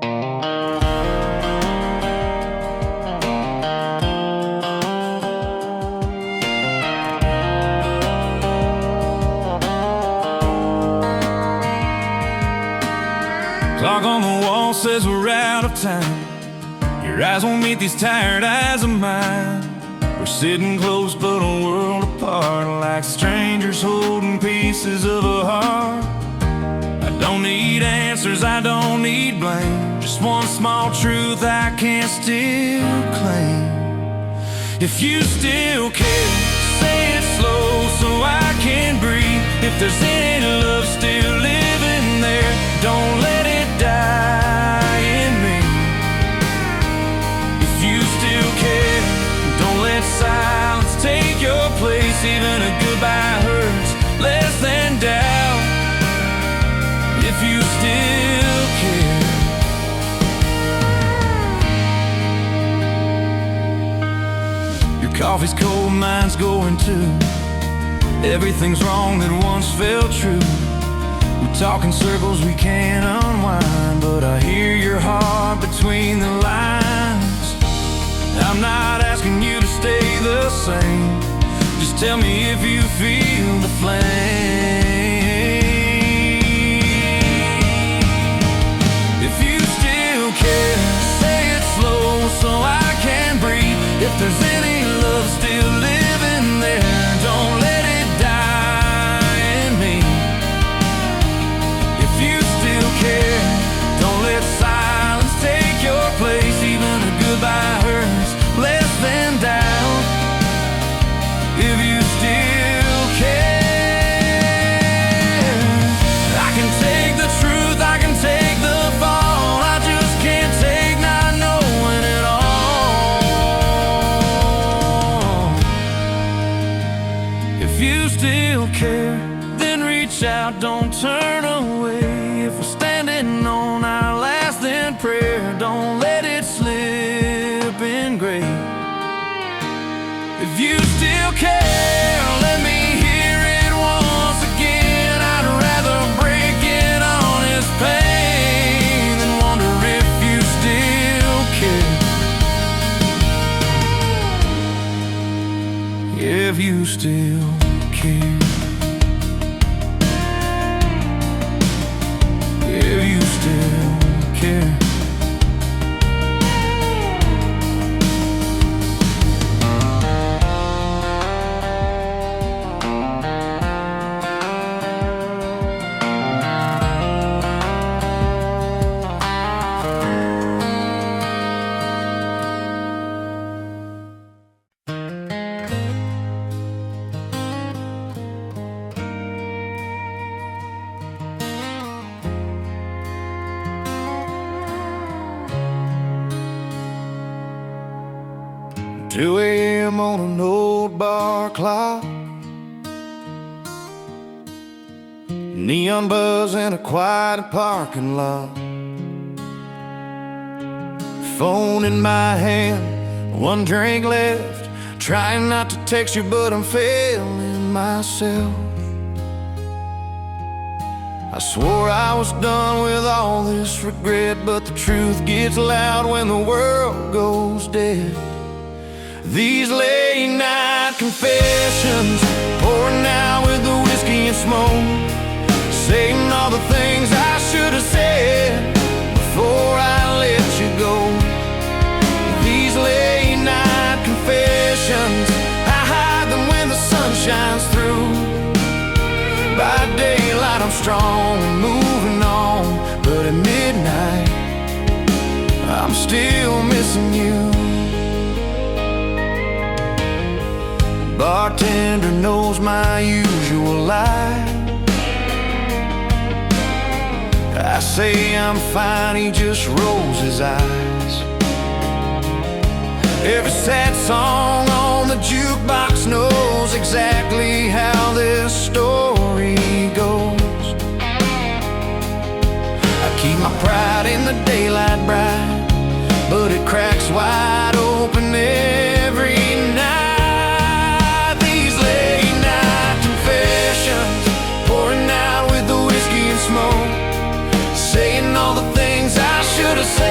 Clock on the wall says we're out of time. Your eyes won't meet these tired eyes of mine. We're sitting close but a world apart, like strangers holding pieces of a heart. I don't need answers, I don't need blame, just one small truth I can still claim. If you still care, say it slow so I can breathe. If there's any love still living there, don't let it die in me. If you still care, don't let silence take your place. Even a goodbye hurts less than doubt. If you still care. Your coffee's cold, mine's going too. Everything's wrong that once felt true. We talk in circles we can't unwind, but I hear your heart between the lines. I'm not asking you to stay the same, just tell me if you feel the flame. If you still care, say it slow so I can breathe. If there's any love still living there, don't let it die in me. If you still care, don't let silence take your place. Even a goodbye hurts less than doubt. If you still care, I can take the truth, I can take the fall. I just can't take not knowing it all. If you still care, then reach out, don't turn away. If we're standing on our last then prayer, don't let it slip in gray. If you still care, let me hear it once again. I'd rather break in honest pain than wonder if you still care. If you still care. If you still care. Two a.m. on an old bar clock, neon buzz in a quiet parking lot. Phone in my hand, one drink left. Trying not to text you, but I'm failing myself. I swore I was done with all this regret, but the truth gets loud when the world goes dead. These late night confessions, pouring out with the whiskey and smoke, saying all the things I should have said before I let you go. These late night confessions, I hide them when the sun shines through. By daylight I'm strong and moving on, but at midnight I'm still missing you. Bartender knows my usual lie. I say I'm fine, he just rolls his eyes. Every sad song on the jukebox knows exactly how this story goes. I keep my pride in the daylight bright, but it cracks wide open every night. Pouring out with the whiskey and smoke, saying all the things I should have said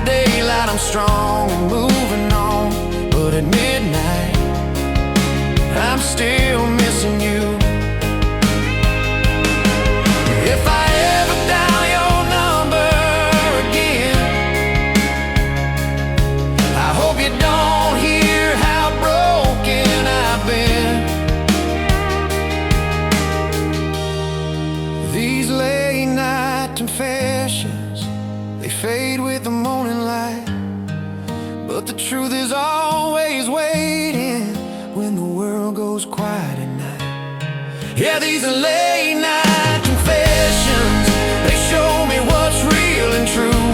daylight I'm strong and moving on, but at midnight I'm still missing you. If I ever dial your number again, I hope you don't hear how broken I've been. These late night confessions, they fade with the morning light, but the truth is always waiting when the world goes quiet at night. Yeah, these are late night confessions, they show me what's real and true.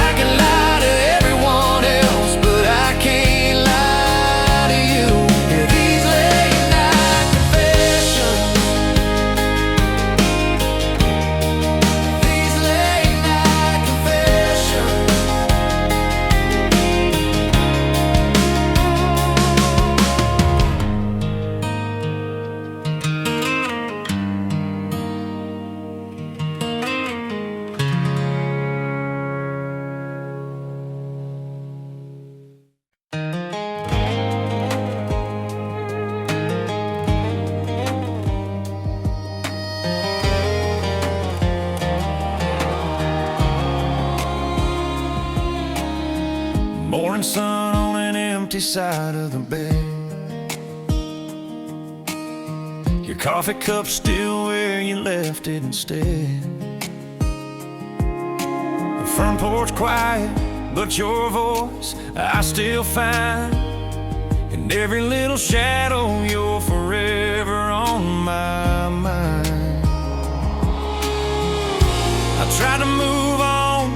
I can lie to everyone else, but I can't lie to you. Yeah, these late night confessions, these late night confessions. Morning sun on an empty side of the bed, your coffee cup still where you left it instead. The front porch quiet, but your voice I still find. In every little shadow you're forever on my mind. I tried to move on,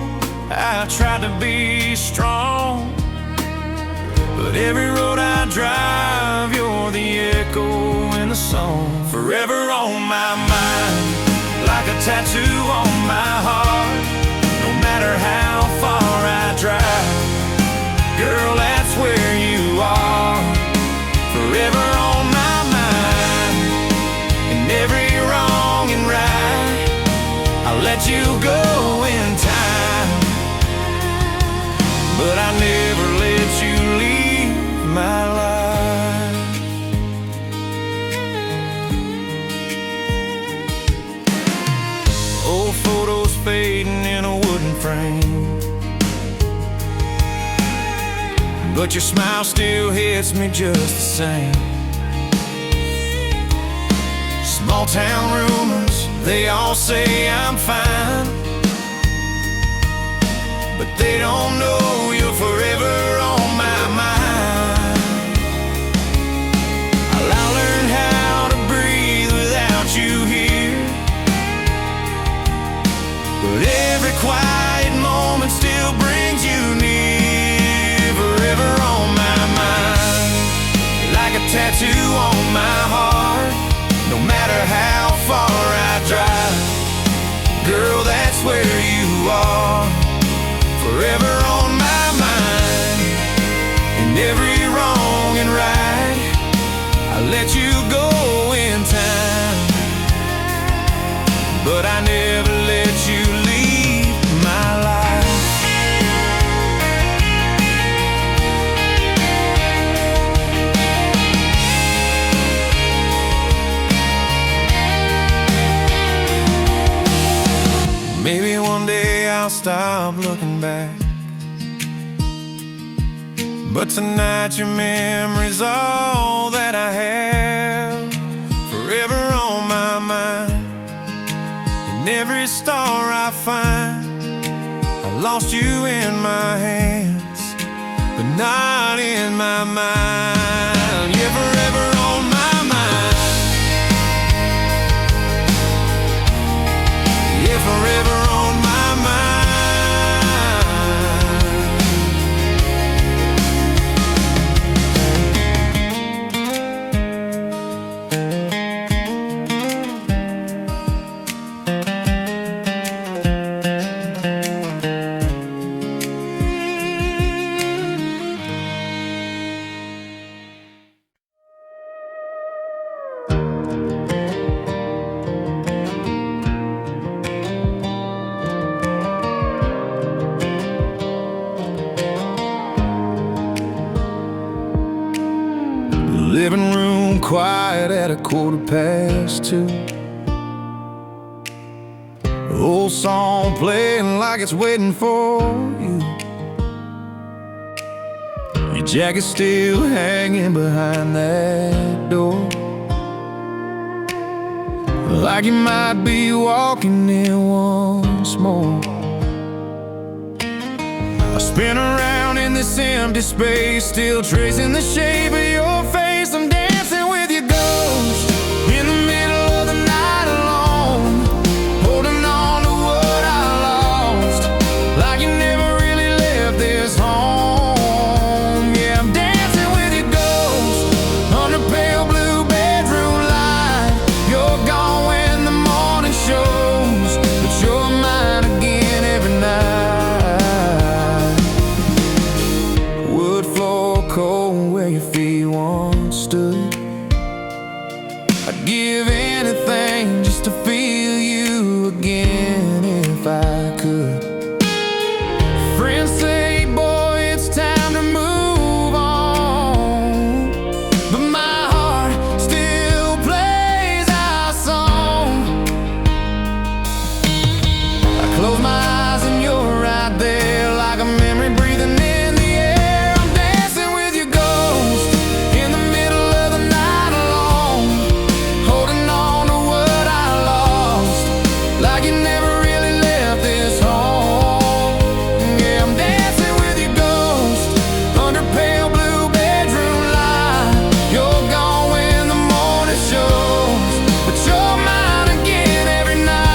I tried to be strong, but every road I drive, you're the echo in the song. Forever on my mind, like a tattoo on my heart. No matter how far I drive, girl, that's where you are. Forever on my mind, in every wrong and right, I'll let you go in time, but I never let you leave my life. Old photos fading in a wooden frame, but your smile still hits me just the same. Small town rumors, they all say I'm fine, but they don't know you're forever on my mind. I'll learn how to breathe without you here, but every quiet moment still brings you near. Forever on my mind, like a tattoo on my heart. No matter how far I drive, girl, that's where you are. Forever on my mind, in every wrong and right, I let you go in time, but I never let you leave my life. Maybe one day I'll stop looking back, but tonight your memory's all that I have. Forever on my mind, in every star I find. I lost you in my hands, but not in my mind. You're forever on my mind. You're forever on my mind. quiet at 2:15. Old song playing like it's waiting for you. Your jacket's still hanging behind that door, like you might be walking in once more. I spin around in this empty space, still tracing the shape of your face. I'm dancing with your ghost in the middle of the night alone, holding on to what I lost, like you never really left this home. Yeah, I'm dancing with your ghost under pale blue bedroom light. You're gone when the morning shows, but you're mine again every night. Wood floor cold where your feet once stood. I'd give anything just to feel you again if I could. Friends say, boy, it's time to move on, but my heart still plays our song. I close my eyes and you're right there, like a memory breathing in the air. I'm dancing with your ghost in the middle of the night alone, holding on to what I lost, like you never really left this home. Yeah, I'm dancing with your ghost under pale blue bedroom light. You're gone when the morning shows, but you're mine again every night.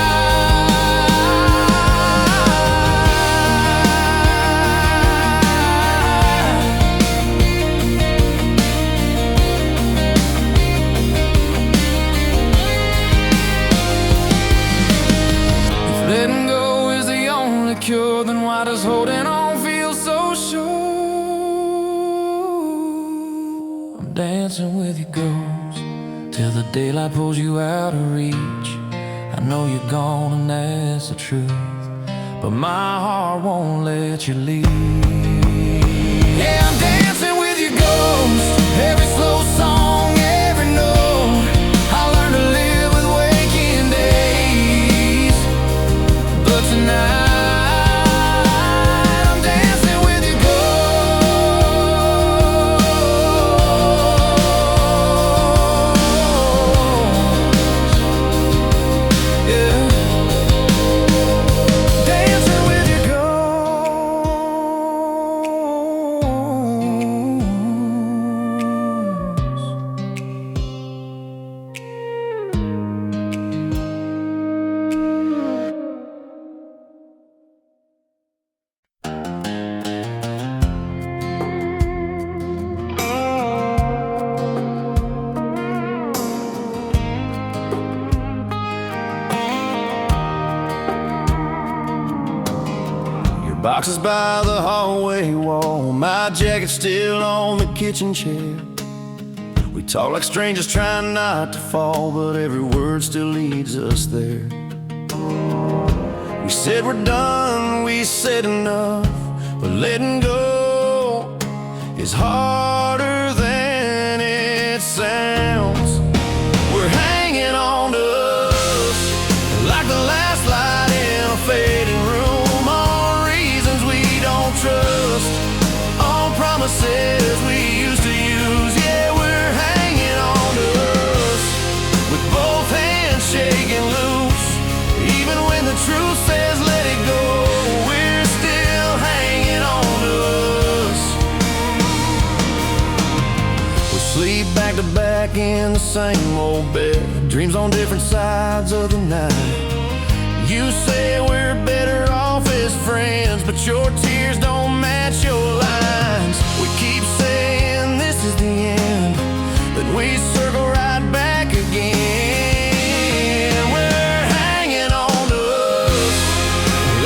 If letting go is the only cure, then why does holding on feel so sure? I'm dancing with your ghost till the daylight pulls you out of reach. I know you're gone and that's the truth, but my heart won't let you leave. Yeah, I'm dancing with your ghost, every slow song, every note. I learned to live with waking days, but tonight I'm dancing with your ghost. Yeah, dancing with your boxes by the hallway wall, my jacket still on the kitchen chair. We talk like strangers trying not to fall, but every word still leads us there. We said we're done, we said enough, but letting go is harder than it sounds. We're hanging on to us like the last light in a fading room, on reasons we don't trust, on promises we used to use. Yeah, we're hanging on to us with both hands shaking loose, even when the truth says let it go. We're still hanging on to us. We sleep back to back in the same old bed, dreams on different sides of the night. You say we're better off as friends, but your tears don't match your lines. We keep saying this is the end, then we circle right back again. We're hanging on to us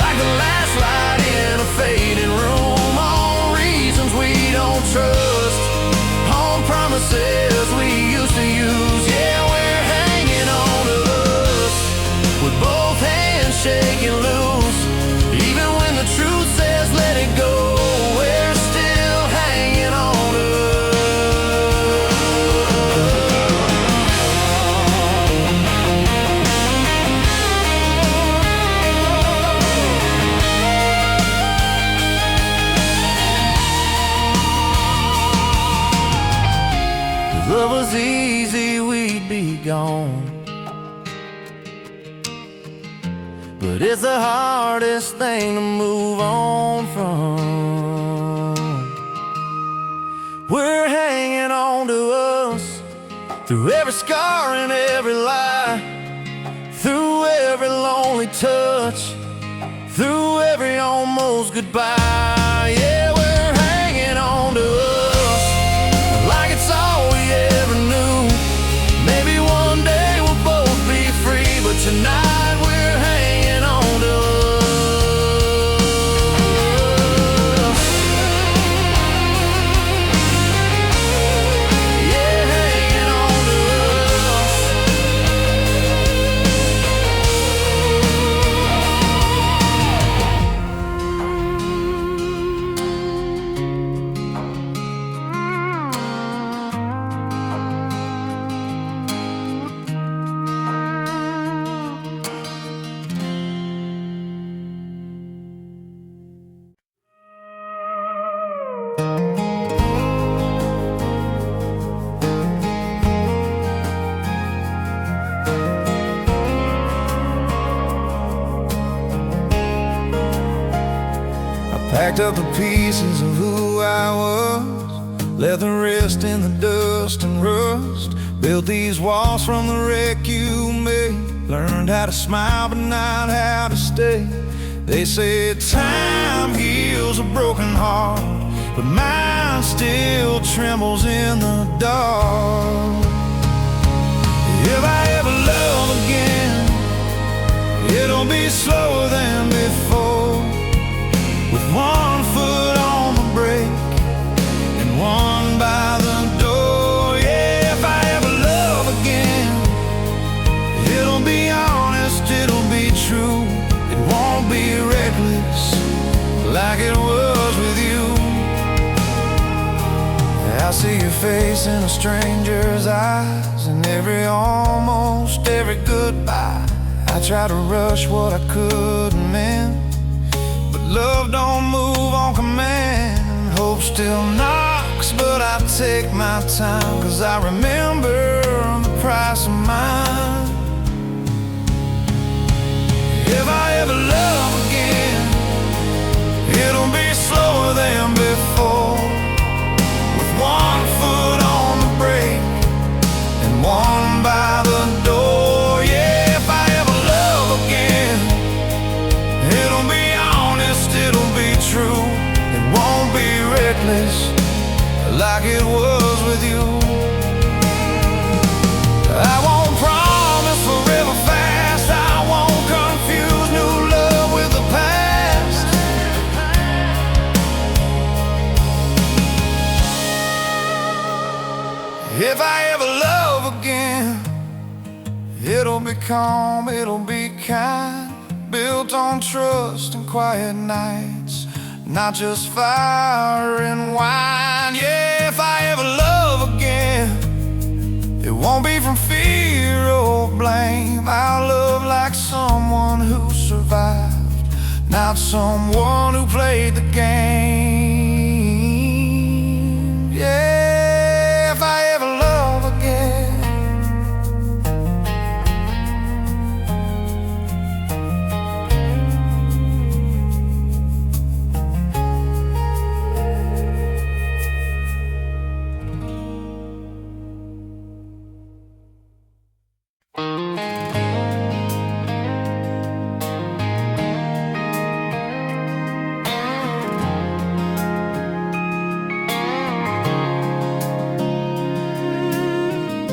like the last light in a fading room, on reasons we don't trust, on promises we used to use. Yeah, we're hanging on to us with both hands shaking loose, even when the truth says but it's the hardest thing to move on from. We're hanging on to us through every scar and every lie, through every lonely touch, through every almost goodbye. Yeah, we're hanging on to us like it's all we ever knew. Maybe one day we'll both be free, but tonight we're hanging on to us. Yeah, hanging on to us. Packed up the pieces of who I was, left the rest in the dust and rust. Built these walls from the wreck you made, learned how to smile but not how to stay. They said time heals a broken heart, but mine still trembles in the dark. If I ever love again, it'll be slower than before, with one foot on the brake and one by the door. Yeah, if I ever love again, it'll be honest, it'll be true. It won't be reckless like it was with you. I see your face in a stranger's eyes, and almost every goodbye. I try to rush what I couldn't mend, but love don't move on command. Hope still knocks, but I take my time, 'cause I remember the price of mine. If I ever love again, it'll be slower than before, with one foot on the brake and one by the door. Yeah, if I ever love again, it'll be honest, it'll be true. It won't be reckless like it was with you. I won't promise forever fast, I won't confuse new love with the past. If I ever love again, it'll be calm, it'll be kind, built on trust and quiet nights, not just fire and wine. Yeah, if I ever love again, it won't be from fear or blame. I'll love like someone who survived, not someone who played the game. Yeah, if I ever love again.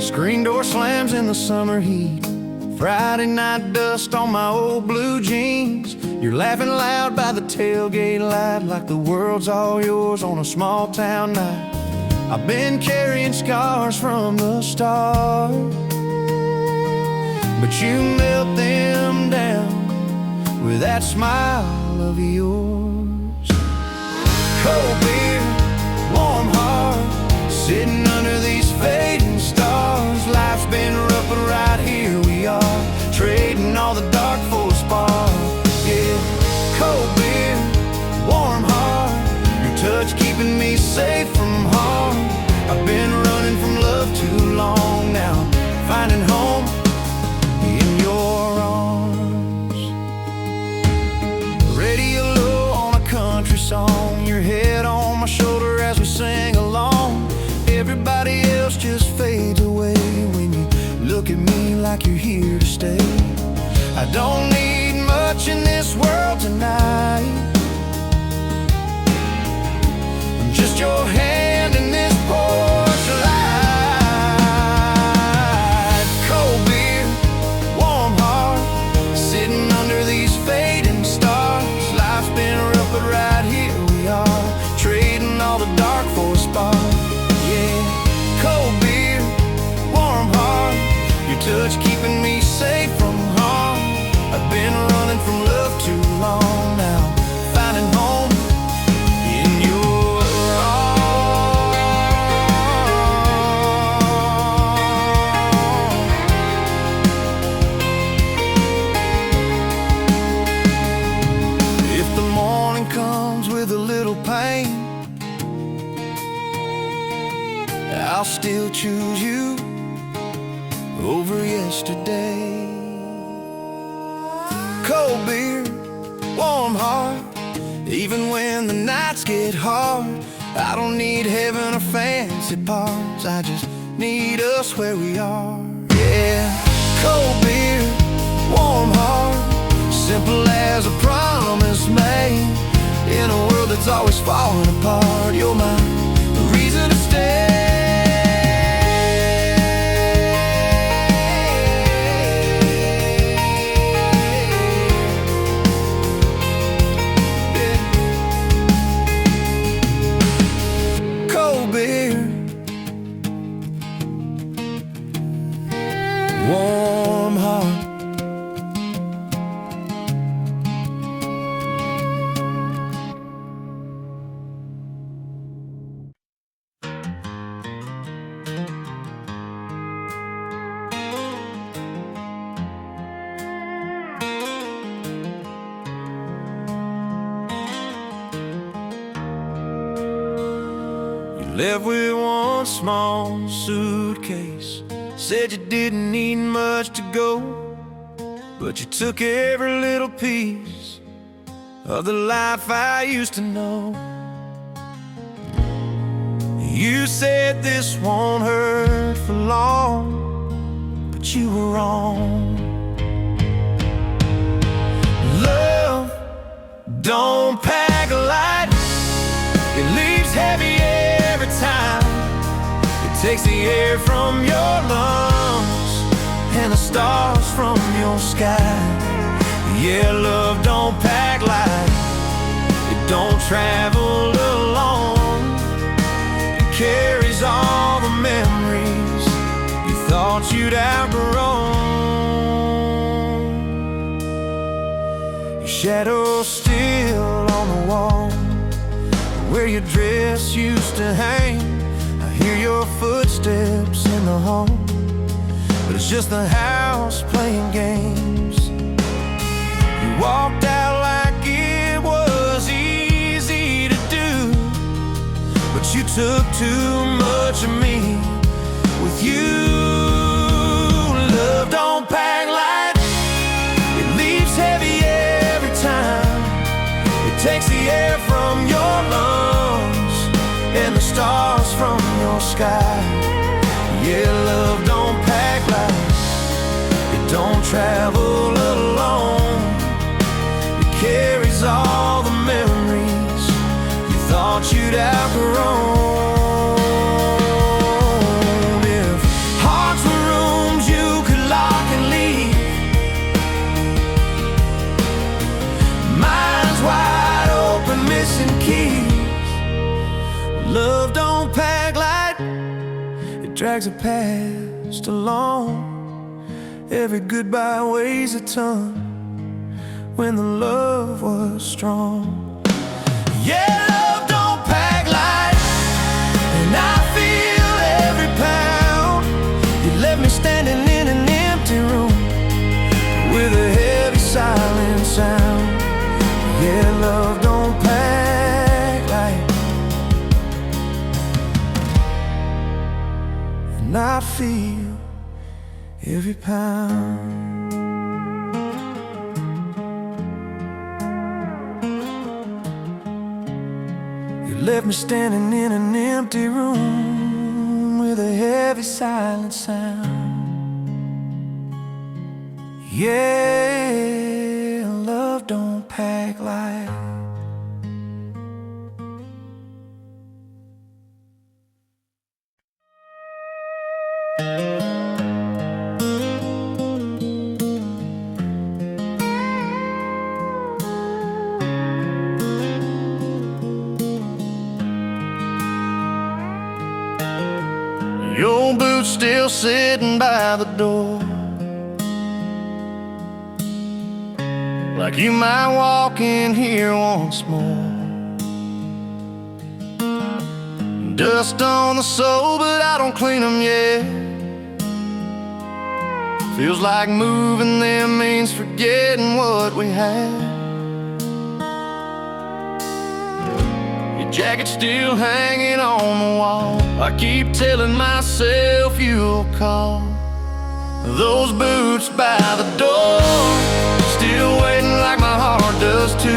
Screen door slams in the summer heat, Friday night dust on my old blue jeans. You're laughing loud by the tailgate light, like the world's all yours on a small town night. I've been carrying scars from the start, but you melt them down with that smile of yours. Cold beer, warm heart, sitting under these fading stars. Life's been rough, but right here we are, trading all the dark for a spark. Yeah, cold beer, warm heart, your touch keeping me safe from harm. I've been running from love too long now, finding home in your arms. song, your head on my shoulder as we sing along. Everybody else just fades away when you look at me like you're here to stay. I don't need much in this world tonight, just your hand in this porch light. Cold beer, warm heart, sitting under these fading stars. Life's been rough, but right here we are, trading all the dark for a spark. Yeah, cold beer, warm heart, your touch keeping me safe from harm. I've been running from love too long now, finding home in your arms. If the morning comes with a little pain, I'll still choose you over yesterday. Cold beer, warm heart, even when the nights get hard. I don't need heaven or fancy parts, I just need us where we are. Yeah, cold beer, warm heart, simple as a promise made. In a world that's always falling apart, you're my reason to stay. Warm heart. You left with one small suitcase, said you didn't need much to go, but you took every little piece of the life I used to know. You said this won't hurt for long, but you were wrong. Love don't pack light, it leaves heavy every time. Takes the air from your lungs and the stars from your sky. Yeah, love don't pack light, it don't travel alone. It carries all the memories you thought you'd outgrown. Your shadow's still on the wall where your dress used to hang. Hear your footsteps in the hall, but it's just the house playing games. You walked out like it was easy to do, but you took too much of me with you. Love don't pack light, it leaves heavy every time. It takes the air from your lungs and the stars from your sky. Yeah, love don't pack light, it don't travel alone. It carries all the memories you thought you'd outgrown. If hearts were rooms you could lock and leave, minds wide open, missing keys. Love don't pack light, it drags a past along. Every goodbye weighs a ton when the love was strong. Yeah, love don't pack light, and I feel every pound. You left me standing in an empty room with a heavy silent sound. Yeah, love don't pack light, and I feel every pound. You left me standing in an empty room with a heavy silent sound. Yeah, love don't pack light. Your boots still sitting by the door, like you might walk in here once more. Dust on the sole, but I don't clean them yet. Feels like moving them means forgetting what we had. Your jacket's still hanging on the wall. I keep telling myself you'll call. Those boots by the door, still waiting like my heart does too.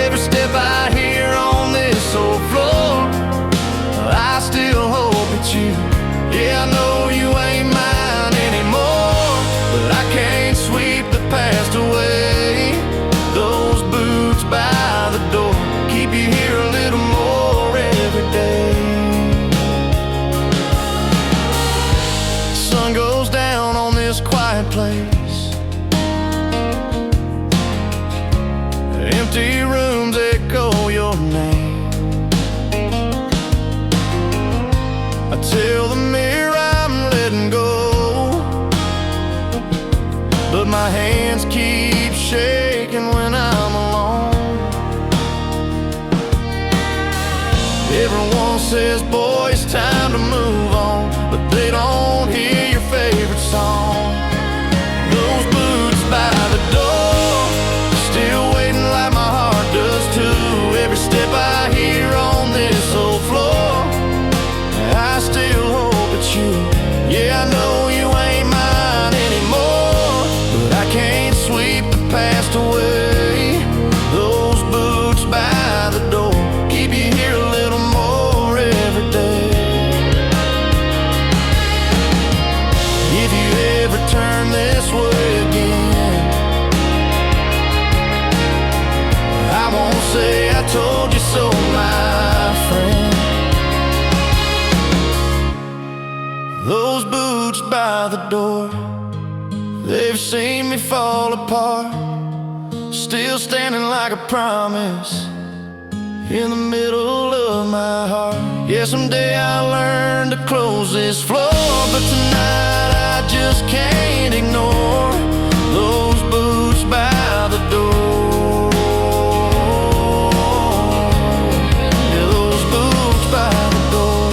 Every step I hear on this old floor, I still hope it's you. Yeah, I know you ain't mine anymore, but I can't sweep the past away. Those boots by the door keep you here a little more every day. Sun goes down on this quiet place. Empty rooms echo your name. I tell the mirror I'm letting go, but my hands keep shaking when I'm alone. Everyone says, boy, it's time to move on, but they don't hear your favorite song. Those boots by the door, still waiting like my heart does too. Every step I hear on this old floor, I still hope it's you. Yeah, I know you ain't mine anymore, but I can't sweep the past away. Those boots by the door keep you here a little more every day. If you ever turn this way again, I won't say I told you so, my friend. Those boots by the door, they've seen me fall apart, still standing like a promise in the middle of my heart. Yeah, someday I'll learn to close this floor, but tonight I just can't ignore those boots by the door. Yeah, those boots by the door.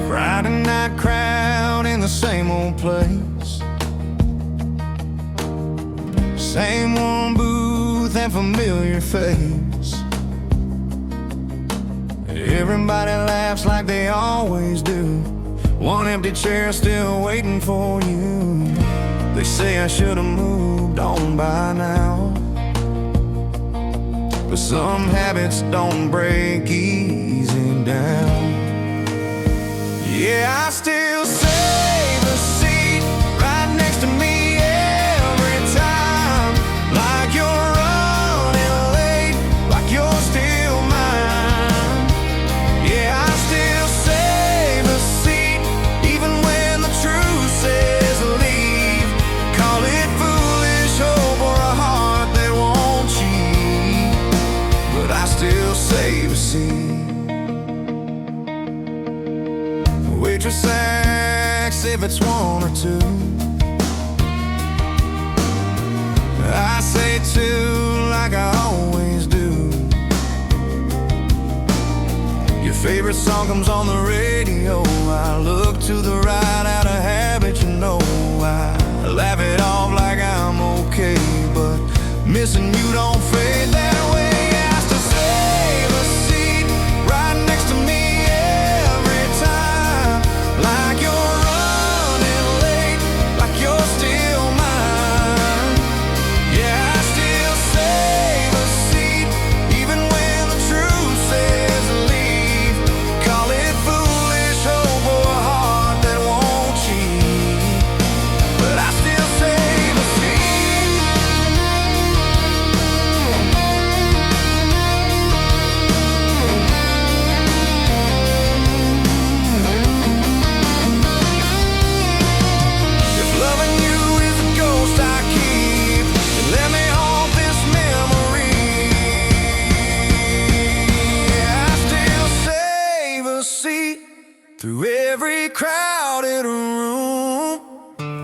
Friday night crowd in the same old place, same one booth and familiar face. Everybody laughs like they always do. One empty chair still waiting for you. They say I should've moved on by now, but some habits don't break easy down. Yeah, I still save a seat right next to me every time, like you're running late, like you're still mine. Yeah, I still save a seat even when the truth says leave. Call it foolish hope or a heart that won't cheat, but I still save a seat. Waitress asks if it's one or two. I say two like I always do. favorite song comes on the radio, I look to the right out of habit, you know. I laugh it off like I'm okay, but missing you don't fade that way. Asked to save a seat right next to me every time, like you're running late, like you're still mine. Yeah, I still save a seat even when the truth says leave. Call it foolish hope or a heart that won't cheat, but I still save a seat. If loving you is a ghost I keep, then let me haunt this memory. I still save a seat through every crowded room,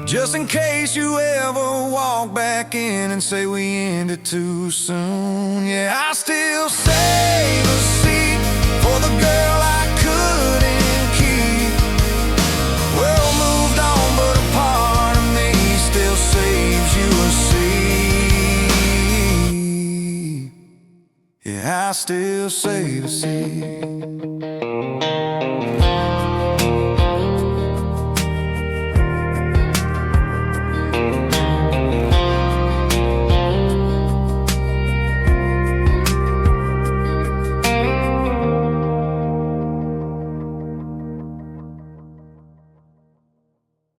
just in case you ever walk back in and say we ended too soon. Yeah, I still save a seat for the girl I couldn't keep. World moved on, but a part of me still saves you a seat. Yeah, I still save a seat.